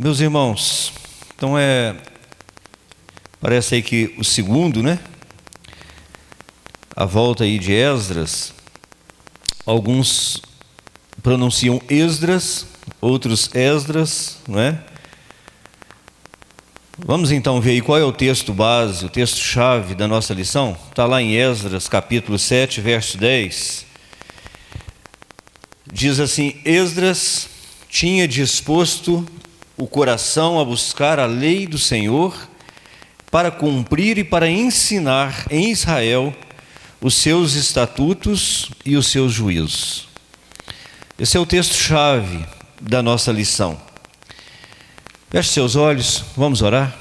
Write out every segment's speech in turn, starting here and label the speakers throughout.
Speaker 1: Meus irmãos, então parece aí que o segundo, né? A volta aí de Esdras, alguns pronunciam Esdras, outros Esdras, não é? Vamos então ver aí qual é o texto base, o texto-chave da nossa lição. Está lá em Esdras, capítulo 7, verso 10. Diz assim: Esdras tinha disposto o coração a buscar a lei do Senhor, para cumprir e para ensinar em Israel os seus estatutos e os seus juízos. Esse é o texto-chave da nossa lição. Feche seus olhos, vamos orar.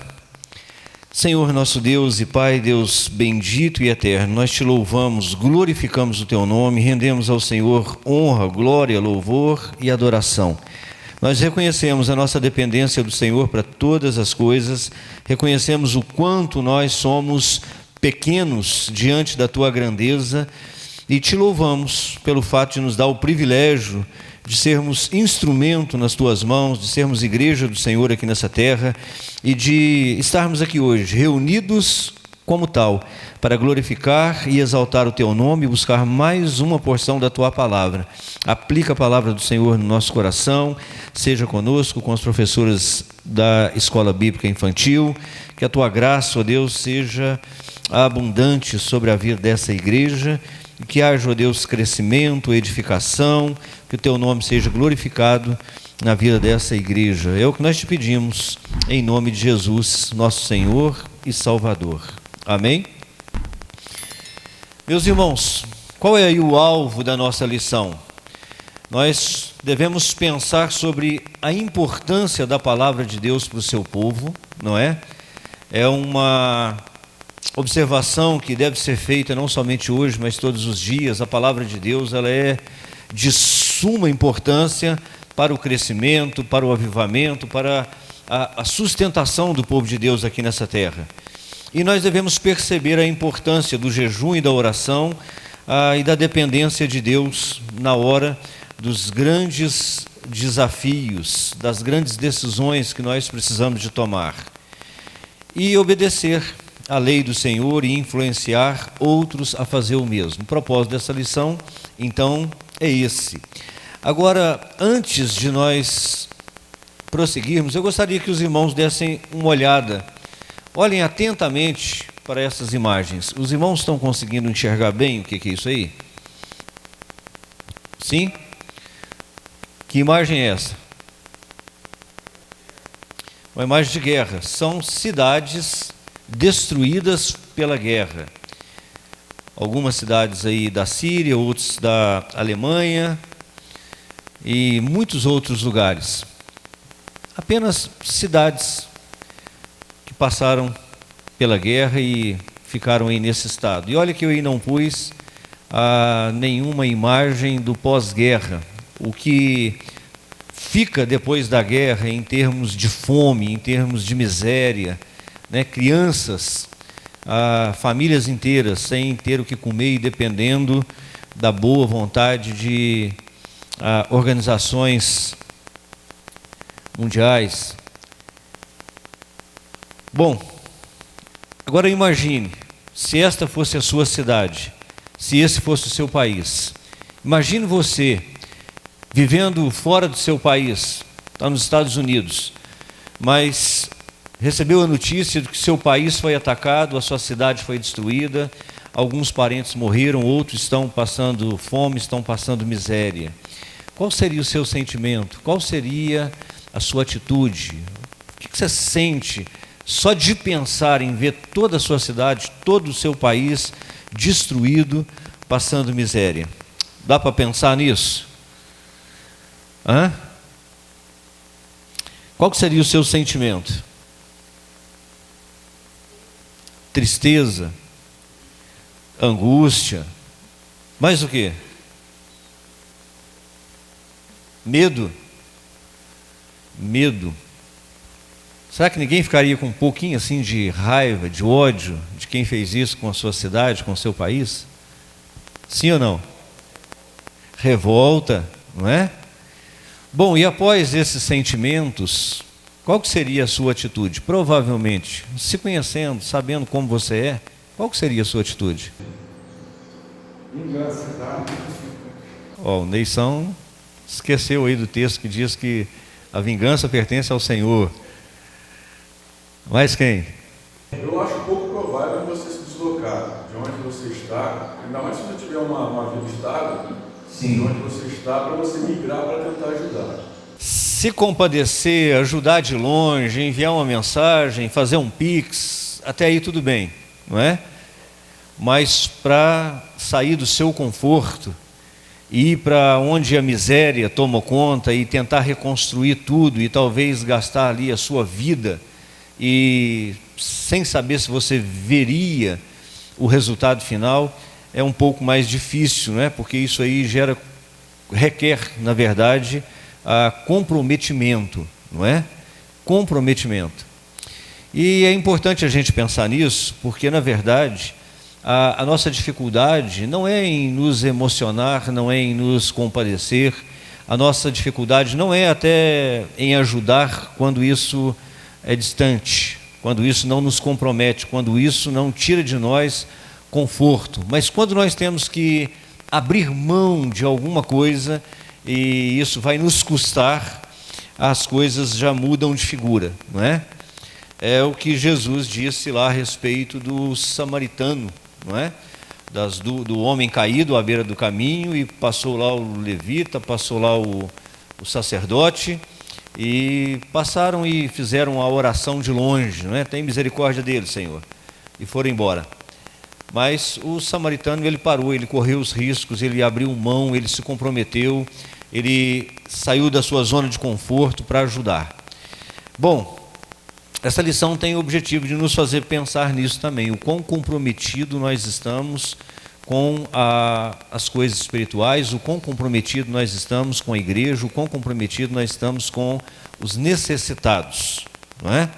Speaker 1: Senhor nosso Deus e Pai, Deus bendito e eterno, nós te louvamos, glorificamos o teu nome, rendemos ao Senhor honra, glória, louvor e adoração. Nós reconhecemos a nossa dependência do Senhor para todas as coisas, reconhecemos o quanto nós somos pequenos diante da tua grandeza e te louvamos pelo fato de nos dar o privilégio de sermos instrumento nas tuas mãos, de sermos igreja do Senhor aqui nessa terra e de estarmos aqui hoje reunidos como tal, para glorificar e exaltar o teu nome e buscar mais uma porção da tua palavra. Aplica a palavra do Senhor no nosso coração, seja conosco, com as professoras da Escola Bíblica Infantil, que a tua graça, ó Deus, seja abundante sobre a vida dessa igreja, e que haja, ó Deus, crescimento, edificação, que o teu nome seja glorificado na vida dessa igreja. É o que nós te pedimos, em nome de Jesus, nosso Senhor e Salvador. Amém? Meus irmãos, qual é aí o alvo da nossa lição? Nós devemos pensar sobre a importância da palavra de Deus para o seu povo, não é? É uma observação que deve ser feita não somente hoje, mas todos os dias. A palavra de Deus, ela é de suma importância para o crescimento, para o avivamento, para a sustentação do povo de Deus aqui nessa terra. E nós devemos perceber a importância do jejum e da oração e da dependência de Deus na hora dos grandes desafios, das grandes decisões que nós precisamos de tomar. E obedecer à lei do Senhor e influenciar outros a fazer o mesmo. O propósito dessa lição, então, é esse. Agora, antes de nós prosseguirmos, eu gostaria que os irmãos dessem uma olhada. Olhem atentamente para essas imagens. Os irmãos estão conseguindo enxergar bem o que é isso aí? Sim? Que imagem é essa? Uma imagem de guerra. São cidades destruídas pela guerra. Algumas cidades aí da Síria, outras da Alemanha e muitos outros lugares. Apenas cidades que passaram pela guerra e ficaram aí nesse estado. E olha que eu aí não pus nenhuma imagem do pós-guerra, o que fica depois da guerra em termos de fome, em termos de miséria, né? Crianças, famílias inteiras sem ter o que comer e dependendo da boa vontade de organizações mundiais. Bom, agora imagine, se esta fosse a sua cidade, se esse fosse o seu país. Imagine você vivendo fora do seu país, está nos Estados Unidos, mas recebeu a notícia de que seu país foi atacado, a sua cidade foi destruída, alguns parentes morreram, outros estão passando fome, estão passando miséria. Qual seria o seu sentimento? Qual seria a sua atitude? O que você sente só de pensar em ver toda a sua cidade, todo o seu país destruído, passando miséria? Dá para pensar nisso? Qual que seria o seu sentimento? Tristeza, angústia, mais o quê? Medo. Medo. Será que ninguém ficaria com um pouquinho assim de raiva, de ódio de quem fez isso com a sua cidade, com o seu país? Sim ou não? Revolta, não é? Bom, e após esses sentimentos, qual que seria a sua atitude? Provavelmente, se conhecendo, sabendo como você é, qual que seria a sua atitude?
Speaker 2: Vingança, tá?
Speaker 1: O Neison esqueceu aí do texto que diz que a vingança pertence ao Senhor. Mas quem?
Speaker 2: Eu acho pouco provável você se deslocar de onde você está, ainda mais se você tiver uma vida estável, de onde você está, para você migrar para tentar ajudar.
Speaker 1: Se compadecer, ajudar de longe, enviar uma mensagem, fazer um pix, até aí tudo bem, não é? Mas para sair do seu conforto e ir para onde a miséria toma conta e tentar reconstruir tudo e talvez gastar ali a sua vida e sem saber se você veria o resultado final, é um pouco mais difícil, né? Porque isso aí requer, na verdade, comprometimento, não é? Comprometimento. E é importante a gente pensar nisso, porque, na verdade, a nossa dificuldade não é em nos emocionar, não é em nos compadecer, a nossa dificuldade não é até em ajudar quando isso é distante, quando isso não nos compromete, quando isso não tira de nós conforto, mas quando nós temos que abrir mão de alguma coisa e isso vai nos custar, as coisas já mudam de figura, não é? É o que Jesus disse lá a respeito do samaritano, não é? Do homem caído à beira do caminho, e passou lá o levita, passou lá o sacerdote, e passaram e fizeram a oração de longe, não é? Tem misericórdia dele, Senhor, e foram embora. Mas o samaritano, ele parou, ele correu os riscos, ele abriu mão, ele se comprometeu, ele saiu da sua zona de conforto para ajudar. Bom, essa lição tem o objetivo de nos fazer pensar nisso também, o quão comprometido nós estamos com as coisas espirituais, o quão comprometido nós estamos com a igreja, o quão comprometido nós estamos com os necessitados, não é?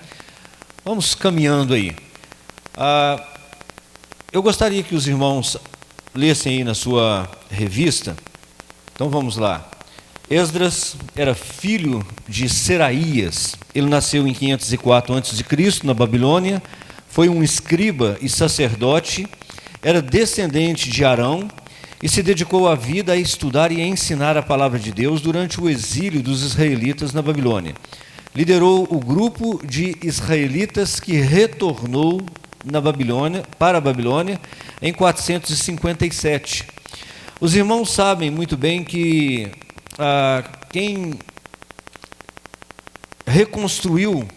Speaker 1: Vamos caminhando aí. Eu gostaria que os irmãos lessem aí na sua revista. Então vamos lá. Esdras era filho de Seraías. Ele nasceu em 504 a.C., na Babilônia. Foi um escriba e sacerdote. Era descendente de Arão e se dedicou a vida a estudar e a ensinar a palavra de Deus durante o exílio dos israelitas na Babilônia. Liderou o grupo de israelitas que retornou para a Babilônia em 457. Os irmãos sabem muito bem que quem reconstruiu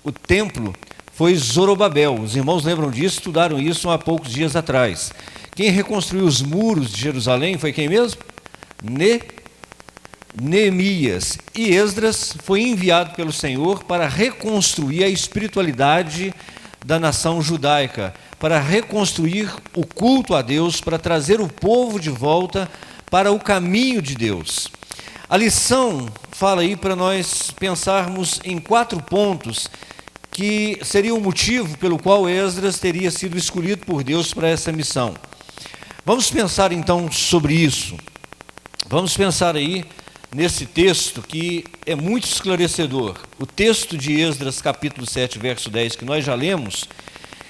Speaker 1: o templo foi Zorobabel. Os irmãos lembram disso, estudaram isso há poucos dias atrás. Quem reconstruiu os muros de Jerusalém foi quem mesmo? Neemias. E Esdras foi enviado pelo Senhor para reconstruir a espiritualidade da nação judaica, para reconstruir o culto a Deus, para trazer o povo de volta para o caminho de Deus. A lição fala aí para nós pensarmos em 4 pontos que seria o motivo pelo qual Esdras teria sido escolhido por Deus para essa missão. Vamos pensar então sobre isso. Vamos pensar aí nesse texto que é muito esclarecedor. O texto de Esdras, capítulo 7, verso 10, que nós já lemos,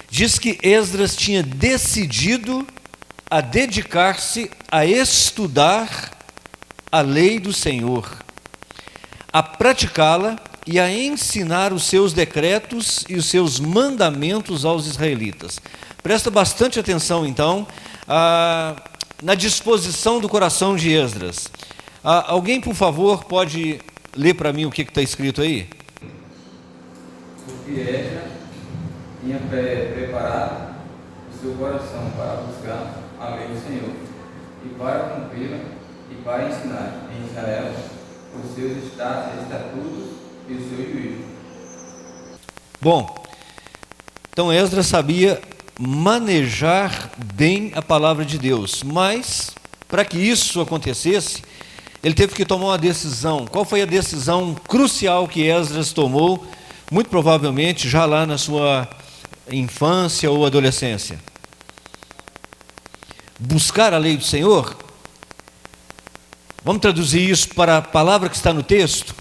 Speaker 1: diz que Esdras tinha decidido a dedicar-se a estudar a lei do Senhor, a praticá-la e a ensinar os seus decretos e os seus mandamentos aos israelitas. Presta bastante atenção, então, na disposição do coração de Esdras. Alguém, por favor, pode ler para mim o que está escrito aí?
Speaker 3: Porque Esdras tinha preparado o seu coração para buscar a lei do Senhor, e para cumpri-la, e para ensinar em Israel os seus estatutos e o seu juízo.
Speaker 1: Bom, então Esdras sabia manejar bem a palavra de Deus, mas para que isso acontecesse, ele teve que tomar uma decisão. Qual foi a decisão crucial que Esdras tomou, muito provavelmente já lá na sua infância ou adolescência? Buscar a lei do Senhor. Vamos traduzir isso para a palavra que está no texto.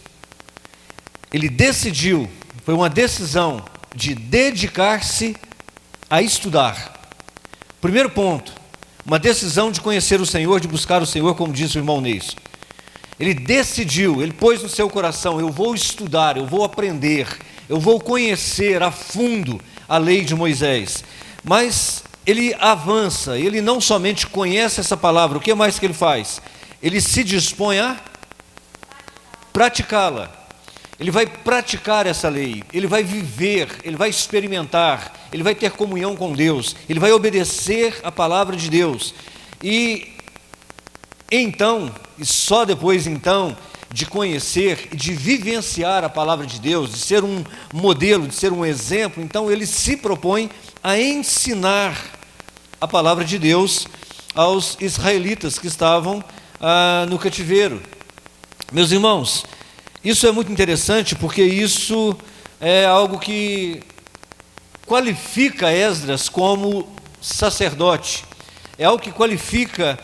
Speaker 1: Ele decidiu foi uma decisão de dedicar-se a estudar. Primeiro ponto, uma decisão de conhecer o Senhor, de buscar o Senhor, como disse o irmão Neis. Ele decidiu, ele pôs no seu coração: eu vou estudar, eu vou aprender, eu vou conhecer a fundo a lei de Moisés. Mas ele avança, ele não somente conhece essa palavra, o que mais que ele faz? Ele se dispõe a praticá-la. Ele vai praticar essa lei, ele vai viver, ele vai experimentar, ele vai ter comunhão com Deus, ele vai obedecer a palavra de Deus. E então, e só depois então, de conhecer e de vivenciar a palavra de Deus, de ser um modelo, de ser um exemplo, então ele se propõe a ensinar a palavra de Deus aos israelitas que estavam no cativeiro. Meus irmãos, isso é muito interessante, porque isso é algo que qualifica Esdras como sacerdote, é algo que qualifica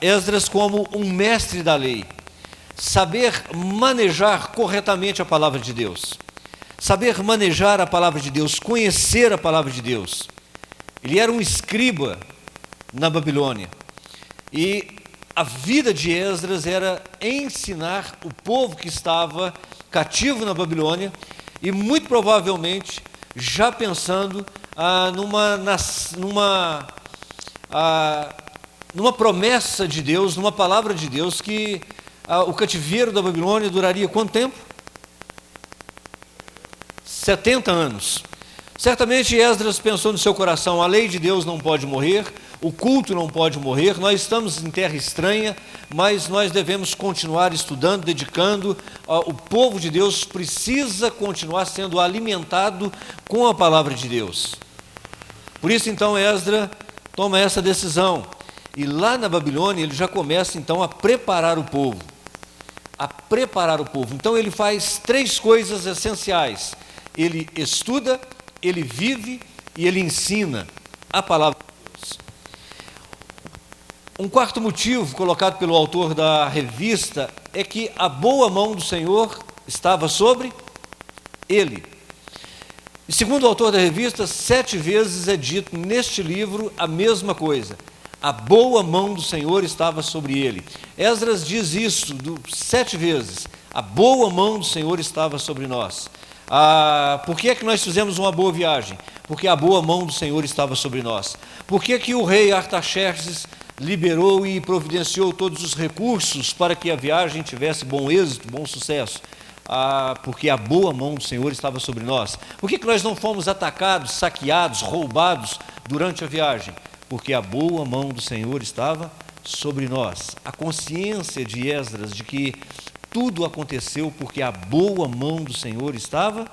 Speaker 1: Esdras como um mestre da lei. Saber manejar corretamente a palavra de Deus, saber manejar a palavra de Deus, conhecer a palavra de Deus. Ele era um escriba na Babilônia, e a vida de Esdras era ensinar o povo que estava cativo na Babilônia, e muito provavelmente já pensando numa promessa de Deus, numa palavra de Deus, que o cativeiro da Babilônia duraria quanto tempo? 70 anos. Certamente Esdras pensou no seu coração: a lei de Deus não pode morrer, o culto não pode morrer, nós estamos em terra estranha, mas nós devemos continuar estudando, dedicando. O povo de Deus precisa continuar sendo alimentado com a palavra de Deus. Por isso então Esdras toma essa decisão, e lá na Babilônia ele já começa então a preparar o povo. Então ele faz 3 coisas essenciais: ele estuda, ele vive e ele ensina a palavra de Deus. Um quarto motivo colocado pelo autor da revista é que a boa mão do Senhor estava sobre ele. E segundo o autor da revista, 7 vezes é dito neste livro a mesma coisa: a boa mão do Senhor estava sobre ele. Esdras diz isso 7 vezes: a boa mão do Senhor estava sobre nós. Por que é que nós fizemos uma boa viagem? Porque a boa mão do Senhor estava sobre nós. Por que que o rei Artaxerxes liberou e providenciou todos os recursos para que a viagem tivesse bom êxito, bom sucesso? Porque a boa mão do Senhor estava sobre nós. Por que que nós não fomos atacados, saqueados, roubados durante a viagem? Porque a boa mão do Senhor estava sobre nós. A consciência de Esdras de que tudo aconteceu porque a boa mão do Senhor estava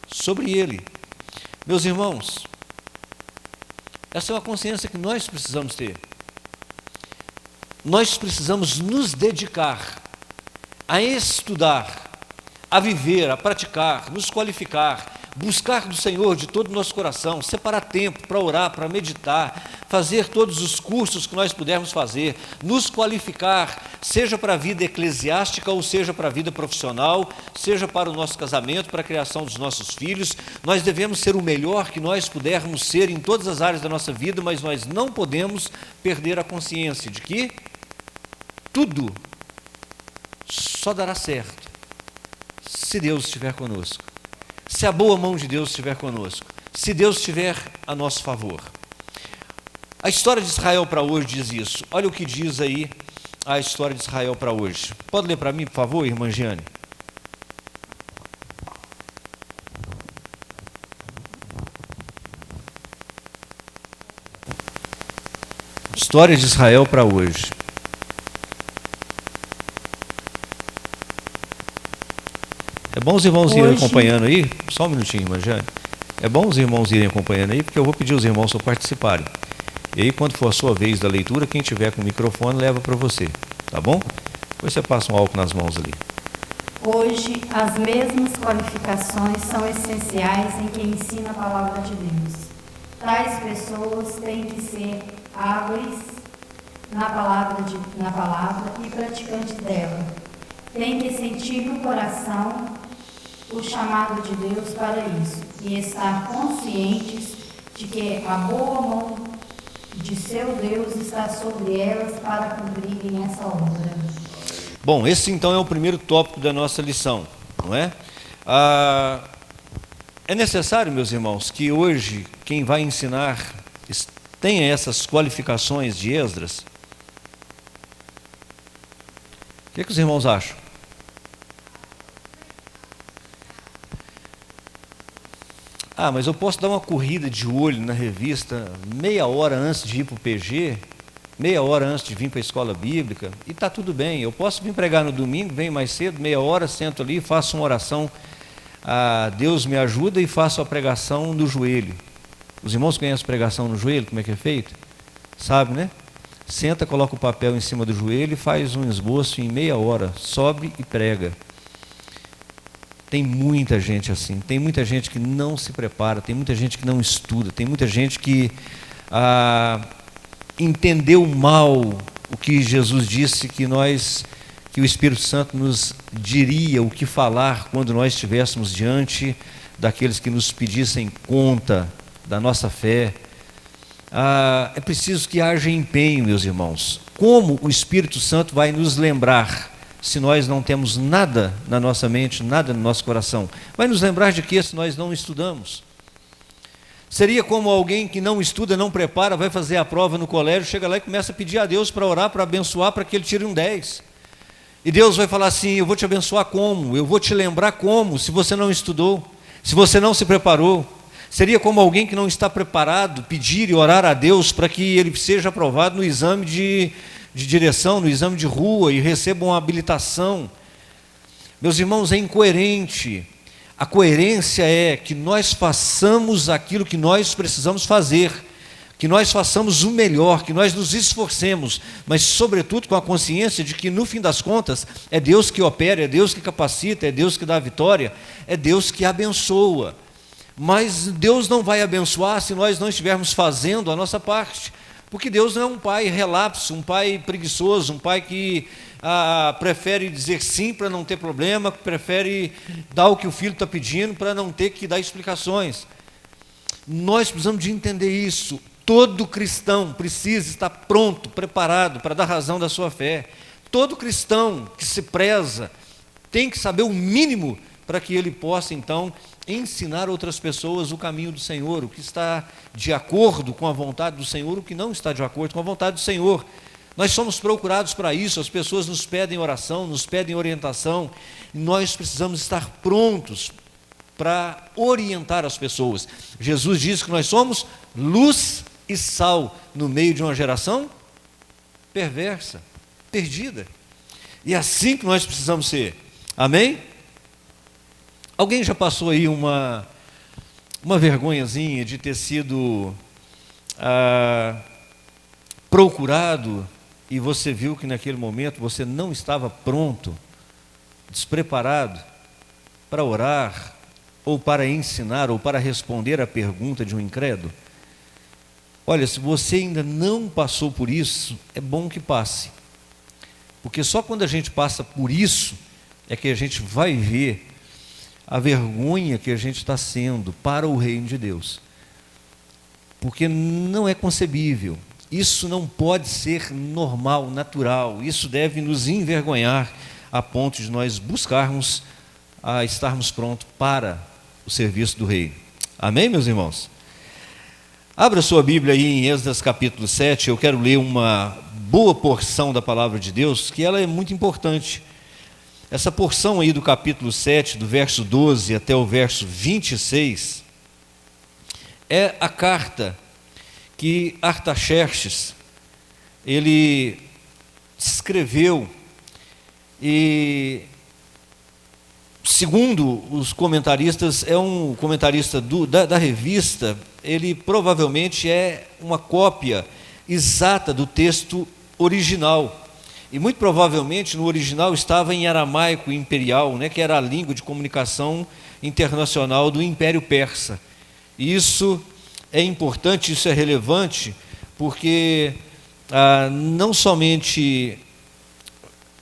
Speaker 1: sobre ele. Meus irmãos, essa é uma consciência que nós precisamos ter. Nós precisamos nos dedicar a estudar, a viver, a praticar, nos qualificar, buscar do Senhor de todo o nosso coração, separar tempo para orar, para meditar, fazer todos os cursos que nós pudermos fazer, nos qualificar, seja para a vida eclesiástica ou seja para a vida profissional, seja para o nosso casamento, para a criação dos nossos filhos. Nós devemos ser o melhor que nós pudermos ser em todas as áreas da nossa vida, mas nós não podemos perder a consciência de que tudo só dará certo se Deus estiver conosco, se a boa mão de Deus estiver conosco, se Deus estiver a nosso favor. A história de Israel para hoje diz isso. Olha o que diz aí a história de Israel para hoje. Pode ler para mim, por favor, irmã Giane? História de Israel para hoje. É bom os irmãos irem acompanhando aí? Só um minutinho, irmã Jane. É bom os irmãos irem acompanhando aí, porque eu vou pedir aos irmãos para participarem. E aí, quando for a sua vez da leitura, quem tiver com o microfone, leva para você. Tá bom? Depois você passa um álcool nas mãos ali.
Speaker 4: Hoje, as mesmas qualificações são essenciais em quem ensina a palavra de Deus. Tais pessoas têm que ser hábeis na palavra e praticantes dela. Têm que sentir no coração o chamado de Deus para isso e estar conscientes de que a boa mão de seu Deus está sobre elas para cumprirem essa obra.
Speaker 1: Bom, esse então é o primeiro tópico da nossa lição, não é? É necessário, meus irmãos, que hoje quem vai ensinar tenha essas qualificações de Esdras? O que os irmãos acham? Mas eu posso dar uma corrida de olho na revista meia hora antes de ir para o PG, meia hora antes de vir para a escola bíblica, e está tudo bem. Eu posso vir pregar no domingo, venho mais cedo, meia hora, sento ali, faço uma oração, Deus me ajuda, e faço a pregação no joelho. Os irmãos conhecem pregação no joelho, como é que é feito? Sabe, né? Senta, coloca o papel em cima do joelho e faz um esboço em meia hora, sobe e prega. Tem muita gente assim, tem muita gente que não se prepara, tem muita gente que não estuda, tem muita gente que entendeu mal o que Jesus disse que o Espírito Santo nos diria o que falar quando nós estivéssemos diante daqueles que nos pedissem conta da nossa fé. É preciso que haja empenho, meus irmãos. Como o Espírito Santo vai nos lembrar se nós não temos nada na nossa mente, nada no nosso coração? Vai nos lembrar de quê se nós não estudamos? Seria como alguém que não estuda, não prepara, vai fazer a prova no colégio, chega lá e começa a pedir a Deus para orar, para abençoar, para que ele tire um 10. E Deus vai falar assim: eu vou te abençoar como? Eu vou te lembrar como? Se você não estudou, se você não se preparou. Seria como alguém que não está preparado pedir e orar a Deus para que ele seja aprovado no exame de direção, no exame de rua, e receba uma habilitação. Meus irmãos, é incoerente. A coerência é que nós façamos aquilo que nós precisamos fazer, que nós façamos o melhor, que nós nos esforcemos, mas sobretudo com a consciência de que no fim das contas é Deus que opera, é Deus que capacita, é Deus que dá a vitória, é Deus que abençoa. Mas Deus não vai abençoar se nós não estivermos fazendo a nossa parte, porque Deus não é um pai relapso, um pai preguiçoso, um pai que prefere dizer sim para não ter problema, prefere dar o que o filho está pedindo para não ter que dar explicações. Nós precisamos de entender isso. Todo cristão precisa estar pronto, preparado para dar razão da sua fé. Todo cristão que se preza tem que saber o mínimo para que ele possa então ensinar outras pessoas o caminho do Senhor, o que está de acordo com a vontade do Senhor, o que não está de acordo com a vontade do Senhor. Nós somos procurados para isso, as pessoas nos pedem oração, nos pedem orientação, e nós precisamos estar prontos para orientar as pessoas. Jesus diz que nós somos luz e sal no meio de uma geração perversa, perdida. E é assim que nós precisamos ser. Amém? Alguém já passou aí uma vergonhazinha de ter sido procurado e você viu que naquele momento você não estava pronto, despreparado para orar, ou para ensinar, ou para responder a pergunta de um incrédulo? Olha, se você ainda não passou por isso, é bom que passe, porque só quando a gente passa por isso é que a gente vai ver a vergonha que a gente está sendo para o reino de Deus, porque não é concebível, isso não pode ser normal, natural, isso deve nos envergonhar a ponto de nós buscarmos estarmos prontos para o serviço do reino. Amém, meus irmãos? Abra sua Bíblia aí em Esdras capítulo 7, eu quero ler uma boa porção da palavra de Deus, que ela é muito importante. Essa porção aí do capítulo 7, do verso 12 até o verso 26, é a carta que Artaxerxes, ele escreveu, e segundo os comentaristas, é um comentarista da revista, ele provavelmente é uma cópia exata do texto original. E muito provavelmente no original estava em aramaico imperial, que era a língua de comunicação internacional do Império Persa. E isso é importante, isso é relevante, porque não somente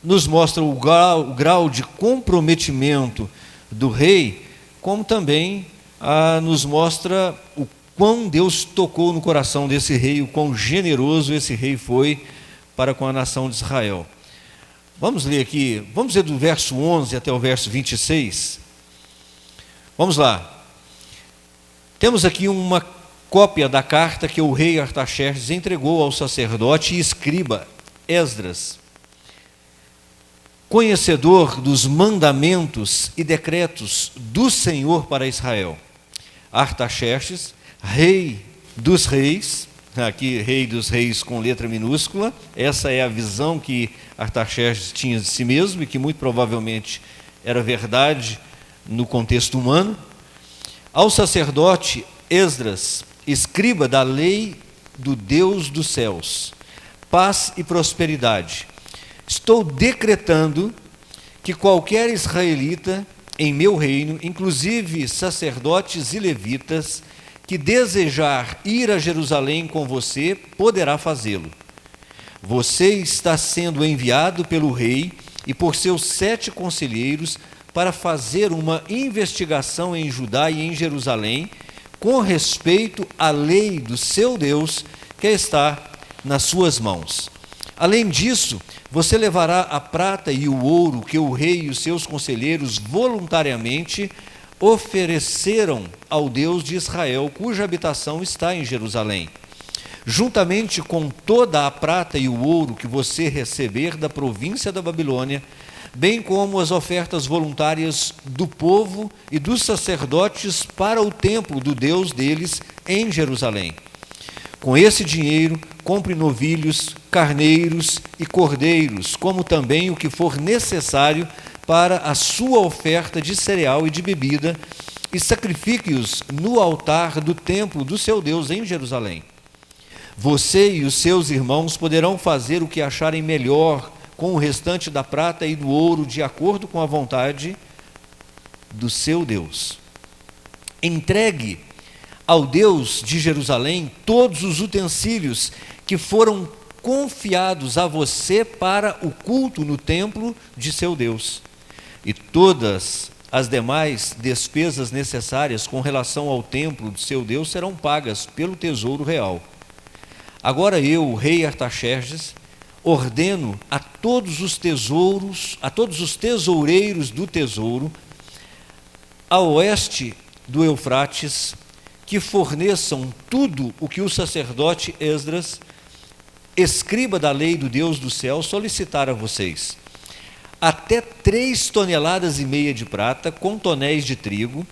Speaker 1: nos mostra o grau de comprometimento do rei, como também nos mostra o quão Deus tocou no coração desse rei, o quão generoso esse rei foi para com a nação de Israel. Vamos ler aqui, vamos ler do verso 11 até o verso 26. Vamos lá. Temos aqui uma cópia da carta que o rei Artaxerxes entregou ao sacerdote e escriba Esdras, conhecedor dos mandamentos e decretos do Senhor para Israel. Artaxerxes, rei dos reis, aqui rei dos reis com letra minúscula, essa é a visão que Artaxerxes tinha de si mesmo e que muito provavelmente era verdade no contexto humano. Ao sacerdote Esdras, escriba da lei do Deus dos céus, paz e prosperidade, estou decretando que qualquer israelita em meu reino, inclusive sacerdotes e levitas, que desejar ir a Jerusalém com você, poderá fazê-lo. Você está sendo enviado pelo rei e por seus 7 conselheiros para fazer uma investigação em Judá e em Jerusalém com respeito à lei do seu Deus que está nas suas mãos. Além disso, você levará a prata e o ouro que o rei e os seus conselheiros voluntariamente ofereceram ao Deus de Israel, cuja habitação está em Jerusalém, juntamente com toda a prata e o ouro que você receber da província da Babilônia, bem como as ofertas voluntárias do povo e dos sacerdotes para o templo do Deus deles em Jerusalém. Com esse dinheiro, compre novilhos, carneiros e cordeiros, como também o que for necessário para a sua oferta de cereal e de bebida, e sacrifique-os no altar do templo do seu Deus em Jerusalém. Você e os seus irmãos poderão fazer o que acharem melhor com o restante da prata e do ouro, de acordo com a vontade do seu Deus. Entregue ao Deus de Jerusalém todos os utensílios que foram confiados a você para o culto no templo de seu Deus, e todas as demais despesas necessárias com relação ao templo de seu Deus serão pagas pelo tesouro real. Agora eu, o rei Artaxerxes, ordeno a todos os tesoureiros do tesouro, a oeste do Eufrates, que forneçam tudo o que o sacerdote Esdras, escriba da lei do Deus do céu, solicitar a vocês. Até 3,5 toneladas de prata, com tonéis de trigo,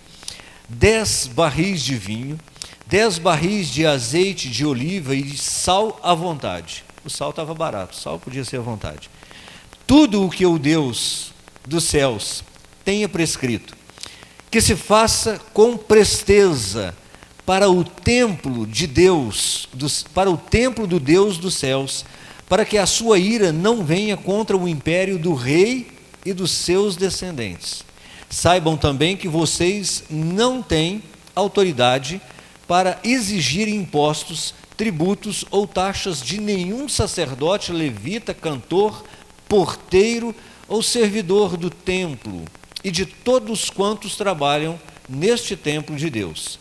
Speaker 1: 10 barris de vinho, 10 barris de azeite de oliva e sal à vontade. O sal estava barato, o sal podia ser à vontade. Tudo o que o Deus dos céus tenha prescrito, que se faça com presteza para o templo de Deus, para o templo do Deus dos céus, para que a sua ira não venha contra o império do rei e dos seus descendentes. Saibam também que vocês não têm autoridade para exigir impostos, tributos ou taxas de nenhum sacerdote, levita, cantor, porteiro ou servidor do templo e de todos quantos trabalham neste templo de Deus.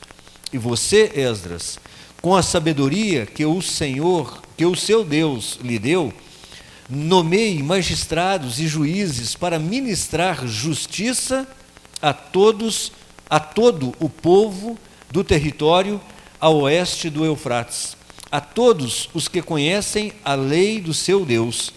Speaker 1: E você, Esdras, com a sabedoria que o seu Deus lhe deu, nomeie magistrados e juízes para ministrar justiça a todo o povo do território a oeste do Eufrates, a todos os que conhecem a lei do seu Deus.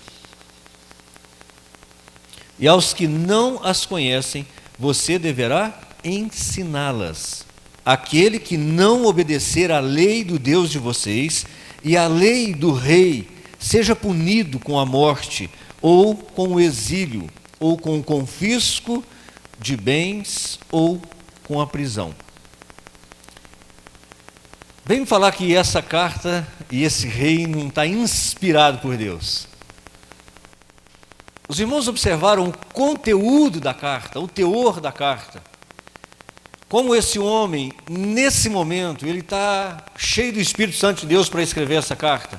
Speaker 1: E aos que não as conhecem, você deverá ensiná-las. Aquele que não obedecer à lei do Deus de vocês e à lei do rei, seja punido com a morte, ou com o exílio, ou com o confisco de bens, ou com a prisão. Vem falar que essa carta e esse rei não está inspirado por Deus. Os irmãos observaram o conteúdo da carta, o teor da carta. Como esse homem, nesse momento, ele está cheio do Espírito Santo de Deus para escrever essa carta.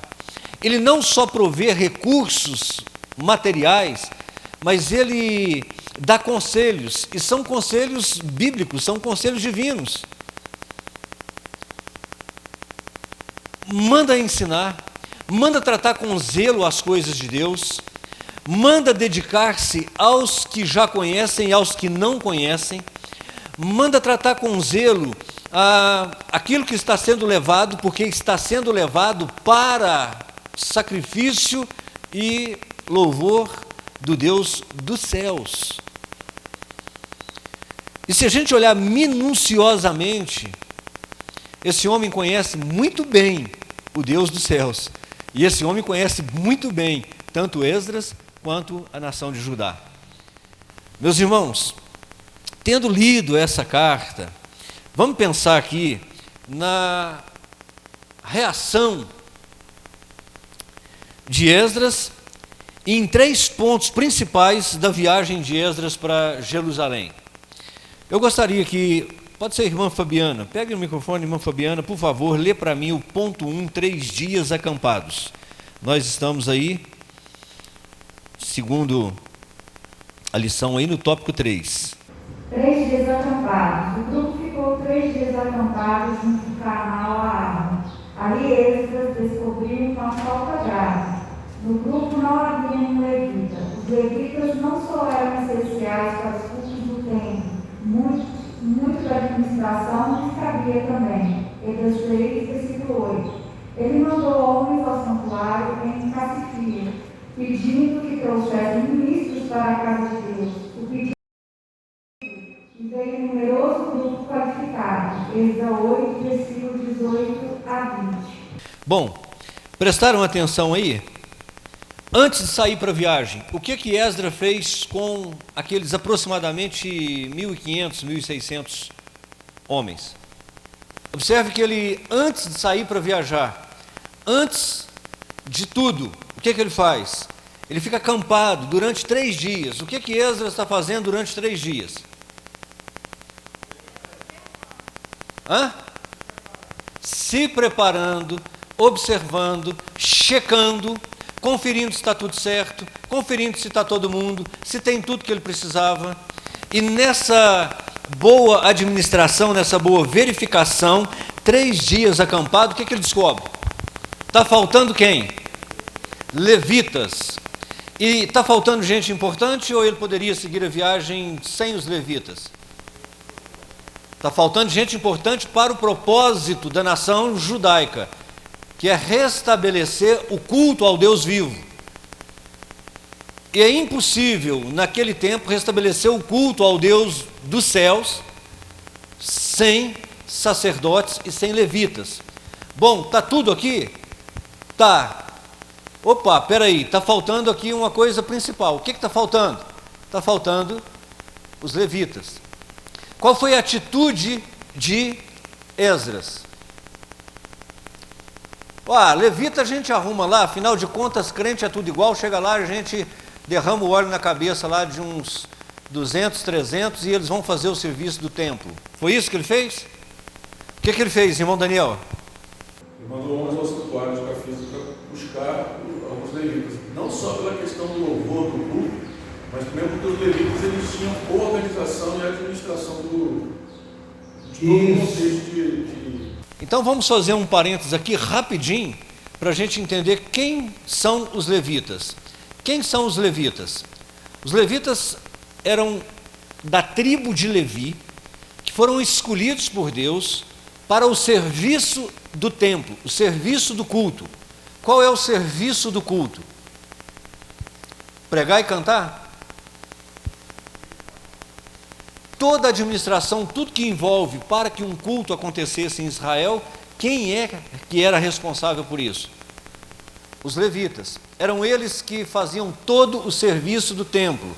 Speaker 1: Ele não só provê recursos materiais, mas ele dá conselhos, e são conselhos bíblicos, são conselhos divinos. Manda ensinar, manda tratar com zelo as coisas de Deus, manda dedicar-se aos que já conhecem e aos que não conhecem, manda tratar com zelo aquilo que está sendo levado, porque está sendo levado para sacrifício e louvor do Deus dos céus. E se a gente olhar minuciosamente, esse homem conhece muito bem o Deus dos céus, e esse homem conhece muito bem tanto Esdras quanto a nação de Judá. Meus irmãos, tendo lido essa carta, vamos pensar aqui na reação de Esdras em 3 pontos principais da viagem de Esdras para Jerusalém. Eu gostaria que, pode ser a irmã Fabiana, pegue o microfone, irmã Fabiana, por favor, lê para mim o ponto 1, 3 dias acampados. Nós estamos aí, segundo a lição aí, no tópico 3.
Speaker 5: 3 dias acampados. O grupo ficou 3 dias acampado junto do canal a Arma. Ali Esdras descobriu uma falta grave. No grupo não havia um levita. Os levitas não só eram essenciais para os cultos do templo, muito da administração lhes cabia também. Esdras 3, versículo 8. Ele mandou homens ao santuário em Cassifia, pedindo que trouxessem ministros para a casa de Deus. O pedido e veio um numeroso grupo qualificado. Esdras 8, versículos 18 a 20.
Speaker 1: Bom, prestaram atenção aí? Antes de sair para a viagem, o que Esdras fez com aqueles aproximadamente 1.500, 1.600 homens? Observe que ele, antes de sair para viajar, antes de tudo, o que ele faz? Ele fica acampado durante 3 dias. O que Esdras está fazendo durante 3 dias? Se preparando, observando, checando, conferindo se está tudo certo, conferindo se está todo mundo, se tem tudo que ele precisava. E nessa boa administração, nessa boa verificação, 3 dias acampado, o que ele descobre? Está faltando quem? Levitas. E está faltando gente importante ou ele poderia seguir a viagem sem os levitas? Está faltando gente importante para o propósito da nação judaica, que é restabelecer o culto ao Deus vivo. E é impossível, naquele tempo, restabelecer o culto ao Deus dos céus sem sacerdotes e sem levitas. Bom, está tudo aqui? Tá. Opa, peraí, está faltando aqui uma coisa principal. O que está faltando? Está faltando os levitas. Qual foi a atitude de Esdras? Levita a gente arruma lá, afinal de contas, crente é tudo igual, chega lá, a gente derrama o óleo na cabeça lá de uns 200, 300 e eles vão fazer o serviço do templo. Foi isso que ele fez? O que ele fez, irmão Daniel?
Speaker 2: Ele mandou homens ao santuário de Cafisa para buscar alguns levitas, não só pela questão do louvor, do culto, mas também porque os levitas eles tinham organização e administração de todo o contexto de...
Speaker 1: Então vamos fazer um parênteses aqui rapidinho para a gente entender quem são os levitas. Quem são os levitas? Os levitas eram da tribo de Levi, que foram escolhidos por Deus para o serviço do templo, o serviço do culto. Qual é o serviço do culto? Pregar e cantar? Toda a administração, tudo que envolve para que um culto acontecesse em Israel, quem é que era responsável por isso? Os levitas. Eram eles que faziam todo o serviço do templo,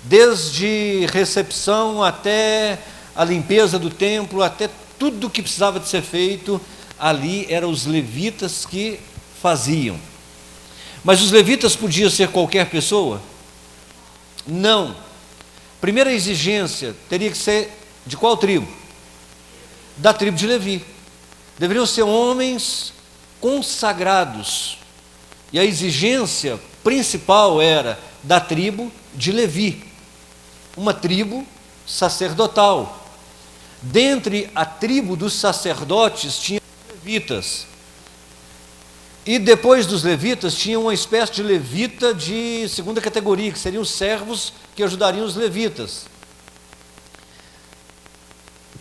Speaker 1: desde recepção até a limpeza do templo, até tudo que precisava de ser feito, ali eram os levitas que faziam. Mas os levitas podiam ser qualquer pessoa? Não. Primeira exigência teria que ser de qual tribo? Da tribo de Levi. Deveriam ser homens consagrados. E a exigência principal era da tribo de Levi. uma tribo sacerdotal. Dentre a tribo dos sacerdotes tinha levitas. E depois dos levitas tinha uma espécie de levita de segunda categoria, que seriam os servos que ajudariam os levitas.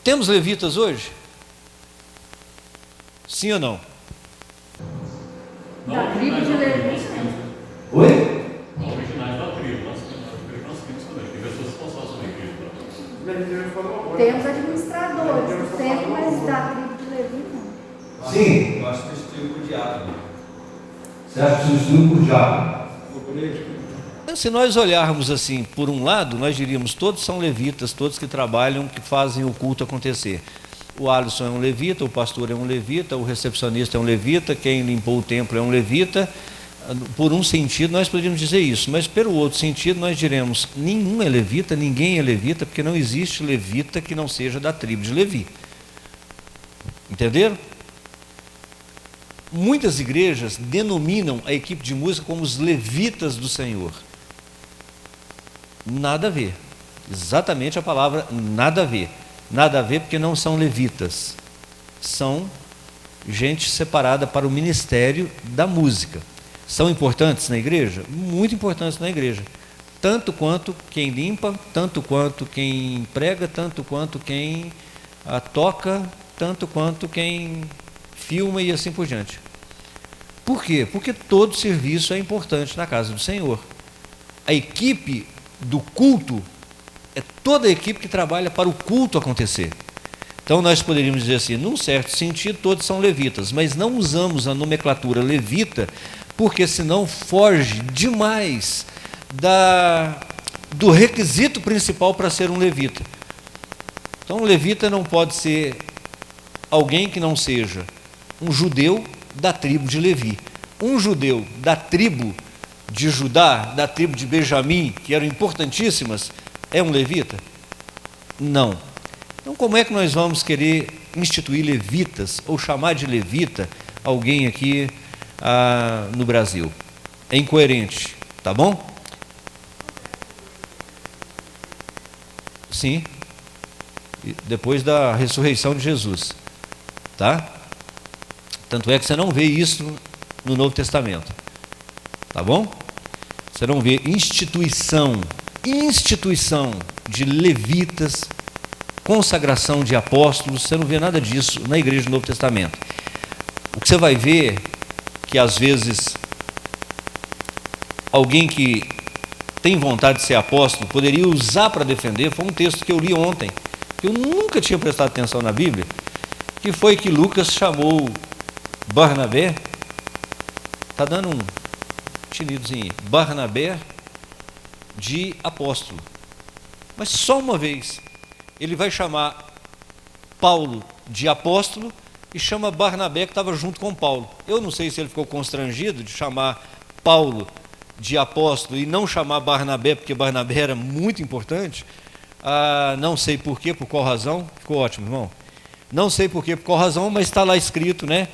Speaker 1: Temos levitas hoje? Sim ou não?
Speaker 5: Da tribo de Levi.
Speaker 1: Oi?
Speaker 6: Não originais da tribo, nós temos também, tem pessoas responsáveis sobre a igreja.
Speaker 5: Temos administradores do templo, mas da tribo de Levi não.
Speaker 1: Sim.
Speaker 3: Eu acho que substituiu por diácono.
Speaker 1: Você acha que substituiu por diabo? Se nós olharmos assim, por um lado, nós diríamos, todos são levitas, todos que trabalham, que fazem o culto acontecer. O Alisson é um levita, o pastor é um levita, o recepcionista é um levita, quem limpou o templo é um levita. Por um sentido nós poderíamos dizer isso, mas pelo outro sentido nós diremos, nenhum é levita, ninguém é levita, porque não existe levita que não seja da tribo de Levi. Entenderam? Muitas igrejas denominam a equipe de música como os levitas do Senhor. Nada a ver. Exatamente a palavra nada a ver. Nada a ver porque não são levitas. São gente separada para o ministério da música. São importantes na igreja? Muito importantes na igreja. Tanto quanto quem limpa, tanto quanto quem prega, tanto quanto quem toca, tanto quanto quem filma e assim por diante. Por quê? Porque todo serviço é importante na casa do Senhor. A equipe do culto é toda a equipe que trabalha para o culto acontecer. Então nós poderíamos dizer assim, num certo sentido todos são levitas, mas não usamos a nomenclatura levita, porque senão foge demais do requisito principal para ser um levita. Então um levita não pode ser alguém que não seja um judeu da tribo de Levi. Um judeu da tribo de Judá, da tribo de Benjamim, que eram importantíssimas, é um levita? Não. Então como é que nós vamos querer instituir levitas, ou chamar de levita alguém aqui no Brasil? É incoerente, tá bom? Sim. Depois da ressurreição de Jesus, tá? Tanto é que você não vê isso no Novo Testamento, tá bom? Você não vê instituição de levitas, consagração de apóstolos, você não vê nada disso na igreja do Novo Testamento. O que você vai ver, que às vezes alguém que tem vontade de ser apóstolo poderia usar para defender, foi um texto que eu li ontem, que eu nunca tinha prestado atenção na Bíblia, que foi que Lucas chamou Barnabé, está dando um tinidozinho, Barnabé de apóstolo, mas só uma vez. Ele vai chamar Paulo de apóstolo e chama Barnabé, que estava junto com Paulo. Eu não sei se ele ficou constrangido de chamar Paulo de apóstolo e não chamar Barnabé, porque Barnabé era muito importante. Não sei por quê, por qual razão. Ficou ótimo, irmão. Não sei por quê, por qual razão, mas está lá escrito, né?